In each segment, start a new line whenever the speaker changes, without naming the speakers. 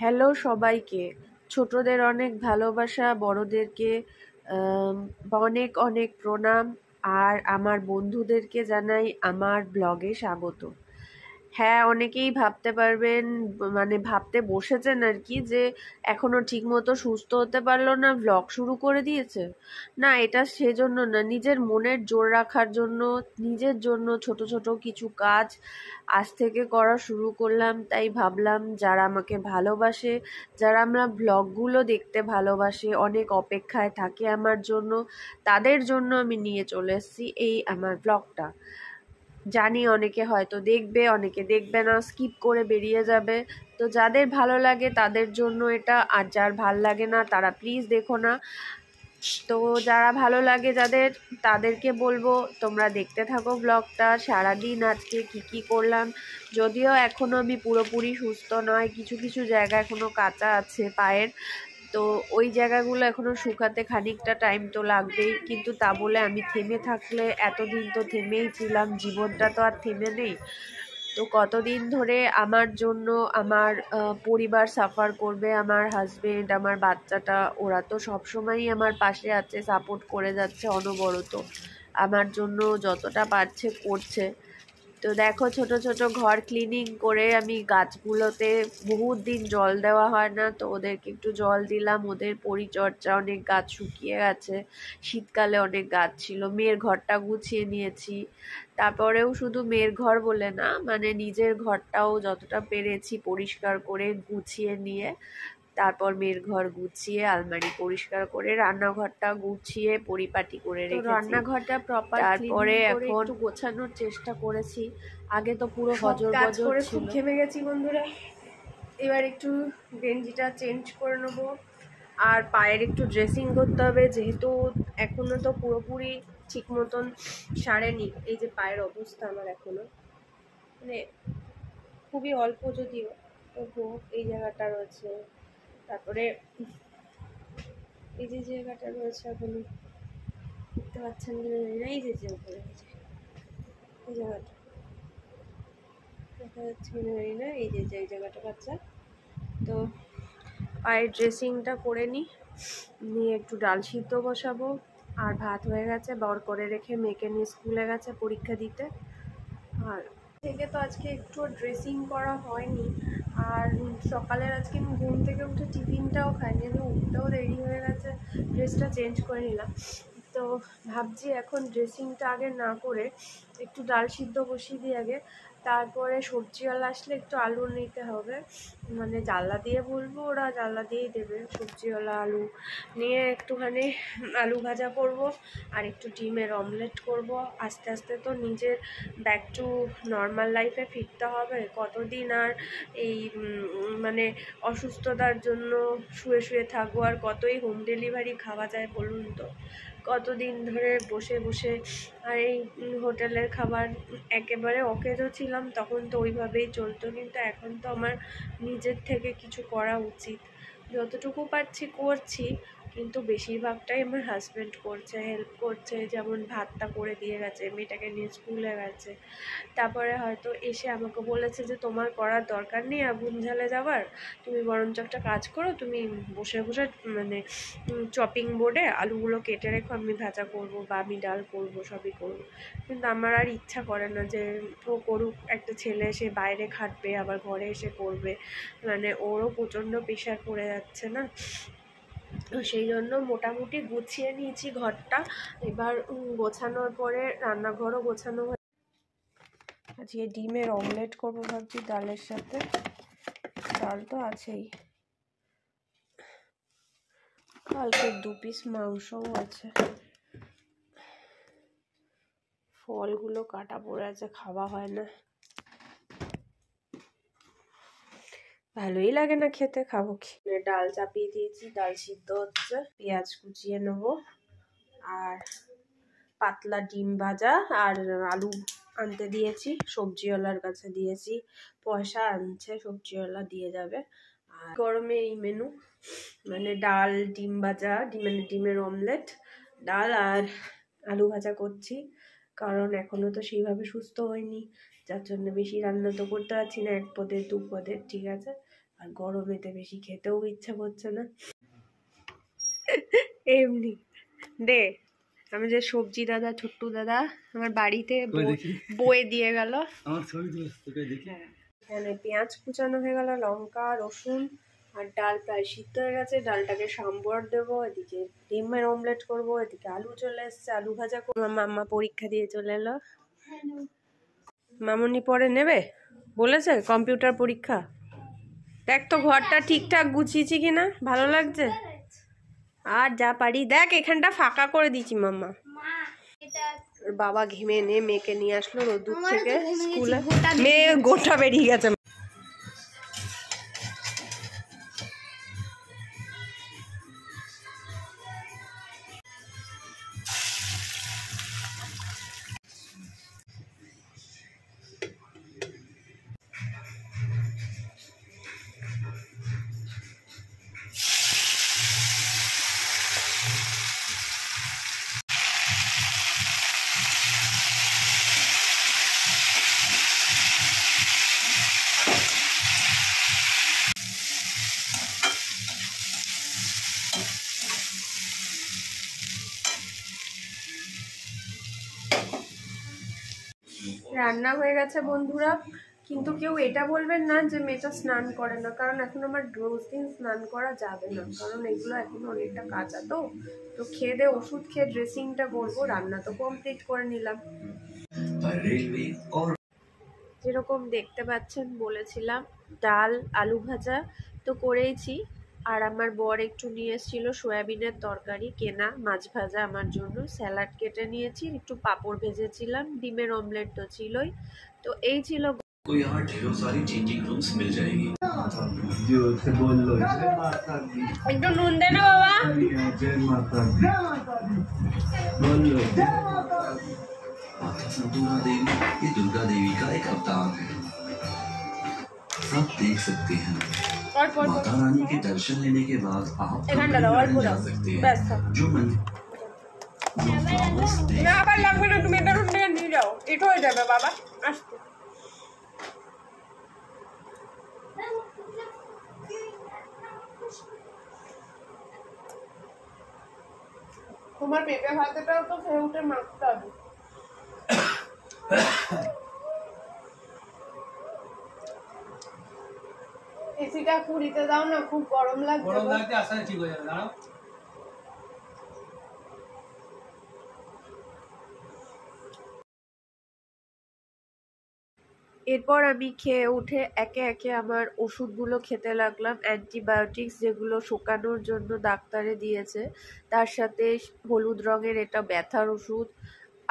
Hello সবাইকে। ছোটদের অনেক ভালোবাসা, বড়দেরকে অনেক অনেক প্রণাম। আর আমার বন্ধুদেরকে জানাই আমার ব্লগে স্বাগত। হ্যাঁ, অনেকেই ভাবতে পারবেন, মানে ভাবতে বসেছেন আর কি, যে এখনো ঠিকমতো সুস্থ হতে পারলো না, ব্লগ শুরু করে দিয়েছে। না, এটা সেজন্য না, নিজের মনের জোর রাখার জন্য, নিজের জন্য ছোট ছোট কিছু কাজ আজ থেকে করা শুরু করলাম। তাই ভাবলাম যারা আমাকে ভালোবাসে, যারা আমরা ব্লগগুলো দেখতে ভালোবাসে, অনেক অপেক্ষায় থাকে আমার জন্য, তাদের জন্য আমি নিয়ে চলে এসেছি এই আমার ব্লগটা। জানি অনেকে হয়তো দেখবে, অনেকে দেখবে না, স্কিপ করে বেরিয়ে যাবে। তো যাদের ভালো লাগে তাদের জন্য এটা, আর যার ভাল লাগে না তারা প্লিজ দেখো না। তো যারা ভালো লাগে যাদের, তাদেরকে বলবো তোমরা দেখতে থাকো ব্লগটা। সারাদিন আজকে কি কি করলাম, যদিও এখনো আমি পুরোপুরি সুস্থ নয়, কিছু কিছু জায়গা এখনো কাঁচা আছে পায়ের, তো ওই জায়গাগুলো এখনো শুকাতে খানিকটা টাইম তো লাগবেই। কিন্তু তা বলে আমি থেমে থাকলে, এতদিন তো থেমেই ছিলাম, জীবনটা তো আর থেমে নেই। তো কতদিন ধরে আমার জন্য আমার পরিবার সাফার করবে, আমার হাজবেন্ড, আমার বাচ্চাটা, ওরা তো সবসময়ই আমার পাশে আছে, সাপোর্ট করে যাচ্ছে অনবরত, আমার জন্য যতটা পারছে করছে। তো দেখো, ছোট ছোট ঘর ক্লিনিং করে আমি গাছগুলোতে বহুত দিন জল দেওয়া হয় না, তো ওদেরকে একটু জল দিলাম। ওদের পরিচর্যা, অনেক গাছ শুকিয়ে গেছে, শীতকালে অনেক গাছ ছিল। মেয়ের ঘরটা গুছিয়ে নিয়েছি, তারপরেও শুধু মেয়ের ঘর বলে না, মানে নিজের ঘরটাও যতটা পেরেছি পরিষ্কার করে গুছিয়ে নিয়ে, তারপর মেয়ের ঘর গুছিয়ে আলমারি পরিষ্কার করে রান্নাঘরটা গুছিয়ে পরিপাটি করে রেখেছি। রান্নাঘরটা প্রপার তারপরে এখন একটু গোছানোর চেষ্টা করেছি। আগে তো পুরো গজর গজর ছিল। খুব ঘেমে গেছি বন্ধুরা। এবার একটু গেঞ্জিটা চেঞ্জ করে নেবো, আর পায়ের একটু ড্রেসিং করতে হবে, যেহেতু এখনো তো পুরোপুরি ঠিক মতন সারেনি। এই যে পায়ের অবস্থা আমার এখনো, মানে খুবই অল্প যদিও, তবুও এই জায়গাটা রয়েছে, তারপরে এই যে জায়গাটা রয়েছে এখনো, দেখতে পাচ্ছেন কিনা জানি না, এই যে উপরে এই জায়গাটা দেখা যাচ্ছে কিনা জানি না, এই যে এই জায়গাটা বাচ্চা। তো পায়ের ড্রেসিংটা করে নিই, নিয়ে একটু ডাল সিদ্ধ বসাবো। আর ভাত হয়ে গেছে, বর করে রেখে মেয়েকে নিয়ে স্কুলে গেছে পরীক্ষা দিতে। আর থেকে তো আজকে একটু ড্রেসিং করা হয়নি। আর সকালের আজকে আমি ঘুম থেকে উঠে টিফিনটাও খাইনি, আমি উঠতেও দেরি হয়ে গেছে, ড্রেসটা চেঞ্জ করে নিলাম। তো ভাবছি এখন ড্রেসিংটা আগে না করে একটু ডাল সিদ্ধ বসিয়ে দিই আগে, তারপরে সবজিওয়ালা আসলে একটু আলু নিতে হবে, মানে জানলা দিয়ে বলবো, ওরা জানলা দিয়েই দেবে সবজিওয়ালা। আলু নিয়ে একটুখানি আলু ভাজা করব, আর একটু ডিমের অমলেট করব। আস্তে আস্তে তো নিজের ব্যাক টু নর্মাল লাইফে ফিরতে হবে, কতদিন আর এই মানে অসুস্থতার জন্য শুয়ে শুয়ে থাকবো, আর কতই হোম ডেলিভারি খাওয়া যায় বলুন তো, কতদিন ধরে বসে বসে। আর এই হোটেলের খাবার একেবারে অকেজো ছিলাম তখন, তো ওইভাবেই চলতো, কিন্তু এখন তো আমার নিজের থেকে কিছু করা উচিত। যতটুকু পারছি করছি, কিন্তু বেশিরভাগটাই আমার হাজব্যান্ড করছে, হেল্প করছে। যেমন ভাতটা করে দিয়ে গেছে, মেয়েটাকে নিয়ে স্কুলে গেছে, তারপরে হয়তো এসে আমাকে বলেছে যে তোমার করার দরকার নেই আগুন ঝালে যাওয়ার, তুমি বরঞ্চ একটা কাজ করো, তুমি বসে বসে মানে চপিং বোর্ডে আলুগুলো কেটে রেখো, আমি ভাজা করব বা আমি ডাল করব, সবই করব। কিন্তু আমার আর ইচ্ছা করে না যে ও করুক, একটা ছেলে সে বাইরে খাটবে আবার ঘরে এসে করবে, মানে ওরও প্রচণ্ড প্রেশার পড়ে যাচ্ছে না। তো সেই জন্য মোটামুটি গুছিয়ে নিয়েছি ঘরটা। এবার গোছানোর পরে রান্নাঘরও গোছানো। আজকে ডিমের অমলেট করবো ভাবছি ডালের সাথে, ডাল তো আছেই, কালকে 2 পিস মাংসও আছে। ফলগুলো কাটা পড়ে আছে, খাওয়া হয় না, ভালোই লাগে না খেতে, খাবো কি। ডাল চাপিয়ে দিয়েছি, ডাল সিদ্ধ হচ্ছে, পেঁয়াজ কুচিয়ে নেবো, আর পাতলা ডিম ভাজা, আর আলু আনতে দিয়েছি, সবজিওয়ালার কাছে দিয়েছি, পয়সা আনছে, সবজিওয়ালা দিয়ে যাবে। আর গরমে এই মেনু, মানে ডাল, ডিম ভাজা, মানে ডিমের অমলেট, ডাল আর আলু ভাজা করছি, কারণ এখনো তো সেইভাবে সুস্থ হয়নি, যার জন্য বেশি রান্না তো করতে পারছি না, 1 পদের 2 পদের, ঠিক আছে। আর গরমেতে বেশি খেতেও ইচ্ছা করছে না। এমনি দে, আমি যে সবজি দাদা, ছোট্টু দাদা আমার বাড়িতে বয়ে দিয়ে গেল। এখানে পেঁয়াজ কুচানো হয়ে গেল, লঙ্কা, রসুন, আর ডাল প্রায় সিদ্ধ হয়ে গেছে। ডালটাকে সাম্বর দেবো, এদিকে ডিমের অমলেট করবো, এদিকে আলু চলে এসছে, আলু ভাজা করবো। মাম্মা পরীক্ষা দিয়ে চলে এলো। মামুনি পরে নেবে বলেছে, কম্পিউটার পরীক্ষা। দেখ তো ঘরটা ঠিকঠাক গুছিয়েছি কিনা, ভালো লাগছে? আর যা পারি দেখ, এখানটা ফাঁকা করে দিচ্ছি মাম্মা। বাবা ঘেমে নে মেয়েকে নিয়ে আসলো রোদ্দুর থেকে স্কুলে, মেয়ে গোটা বেরিয়ে গেছে। রান্না হয়ে গেছে বন্ধুরা, কিন্তু কেউ এটা বলবেন না যে মেয়েটা স্নান করে না, কারণ এখন আমার রোজ দিন স্নান করা যাবে না, কারণ এগুলো এখন অনেকটা কাঁচা। তো তো খেয়ে দে, ওষুধ খেয়ে ড্রেসিংটা করবো। রান্না তো কমপ্লিট করে নিলাম, যেরকম দেখতে পাচ্ছেন বলেছিলাম। ডাল আলু ভাজা তো করেইছি, আর আমার বর একটু নিয়ে এসেছিল সয়াবিনের তরকারি কেনা, মাছ ভাজা আমার জন্য, স্যালাড কেটে নিয়েছি, একটু পাঁপড় ভেজেছিলাম, ডিমের অমলেট তো ছিলই। তো এই ছিল।
यहाँ ढेरों सारी चेंजिंग रूम्स मिल जाएगी।
একটু নুন দে না বাবা।
माता अन्नपूर्णा देवी ये दुर्गा देवी का एक अवतार है। आप देख सकते हैं माता रानी के दर्शन लेने के बाद आप गार्डन जा सकते हैं, जो
না আবার লাগবে না, তুমি এটা রুম থেকে নিয়ে যাও, এটা হয়ে যাবে বাবা আসতে। তোমার পেঁপে ভাতেটাও তো খেয়ে উঠে মাখতে হবে। এসিটা পুরিতে দাও না, খুব গরম লাগছে। গরম লাগছে, আস্তে ঠিক হয়ে যাবে, দাঁড়াও। এরপর আমি খেয়ে উঠে একে একে আমার ওষুধগুলো খেতে লাগলাম, অ্যান্টিবায়োটিক্স যেগুলো শুকানোর জন্য ডাক্তারে দিয়েছে। তার সাথে হলুদ রঙের এটা ব্যথার ওষুধ,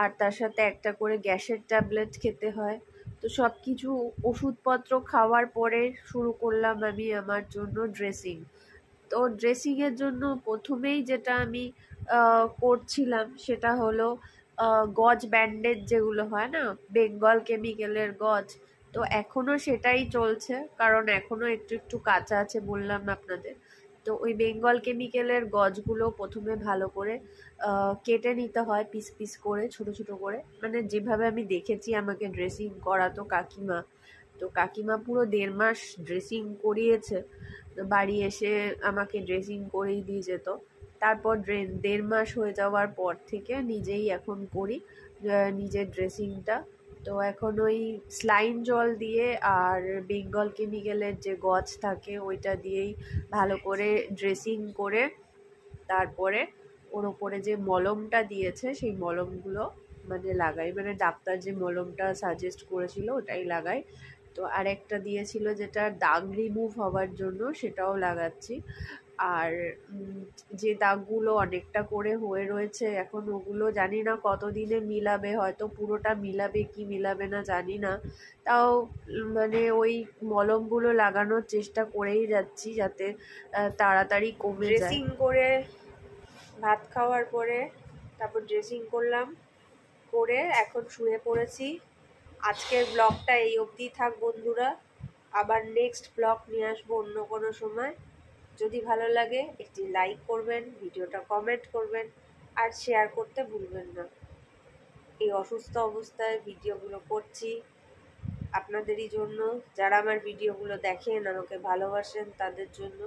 আর তার সাথে একটা করে গ্যাসের ট্যাবলেট খেতে হয়। তো সব কিছু ওষুধপত্র খাওয়ার পরে শুরু করলাম আমি আমার জন্য ড্রেসিং। তো ড্রেসিংয়ের জন্য প্রথমেই যেটা আমি করছিলাম সেটা হলো গজ ব্যান্ডেজ, যেগুলো হয় না বেঙ্গল কেমিক্যালের গজ। তো এখনও সেটাই চলছে, কারণ এখনও একটু একটু কাঁচা আছে বললাম আপনাদের। তো ওই বেঙ্গল কেমিক্যালের গজগুলো প্রথমে ভালো করে কেটে নিতে হয়, পিস পিস করে, ছোট ছোট করে, মানে যেভাবে আমি দেখেছি আমাকে ড্রেসিং করাতো কাকিমা। তো কাকিমা পুরো 1.5 মাস ড্রেসিং করিয়েছে, বাড়ি এসে আমাকে ড্রেসিং করেই দিয়ে যেত। তারপর 1.5 মাস হয়ে যাওয়ার পর থেকে নিজেই এখন করি নিজের ড্রেসিংটা। তো এখন ওই স্লাইন জল দিয়ে আর বেঙ্গল কেমিক্যালের যে গজ থাকে ওইটা দিয়েই ভালো করে ড্রেসিং করে, তারপরে ওর ওপরে যে মলমটা দিয়েছে সেই মলমগুলো মানে লাগাই, মানে ডাক্তার যে মলমটা সাজেস্ট করেছিল ওটাই লাগাই। তো আরেকটা দিয়েছিল যেটা দাগ রিমুভ হওয়ার জন্য, সেটাও লাগাচ্ছি। আর যে দাগগুলো অনেকটা করে হয়ে রয়েছে এখন, ওগুলো জানি না কতদিনে মিলাবে, হয়তো পুরোটা মিলাবে কি মিলাবে না জানি না। তাও মানে ওই মলমগুলো লাগানোর চেষ্টা করেই যাচ্ছি যাতে তাড়াতাড়ি কমে যায়। ড্রেসিং করে ভাত খাওয়ার পরে তারপর ড্রেসিং করলাম, করে এখন শুয়ে পড়েছি। আজকের ব্লগটা এই অবধি থাক বন্ধুরা, আবার নেক্সট ব্লগ নিয়ে আসবো অন্য কোনো সময়। যদি ভালো লাগে একটি লাইক করবেন, ভিডিওটা কমেন্ট করবেন, আর শেয়ার করতে ভুলবেন না। এই অসুস্থ অবস্থায় ভিডিওগুলো করছি, আপনাদেরই জন্য, যারা আমার ভিডিওগুলো দেখেন, আমাকে ভালোবাসেন, তাদের জন্য।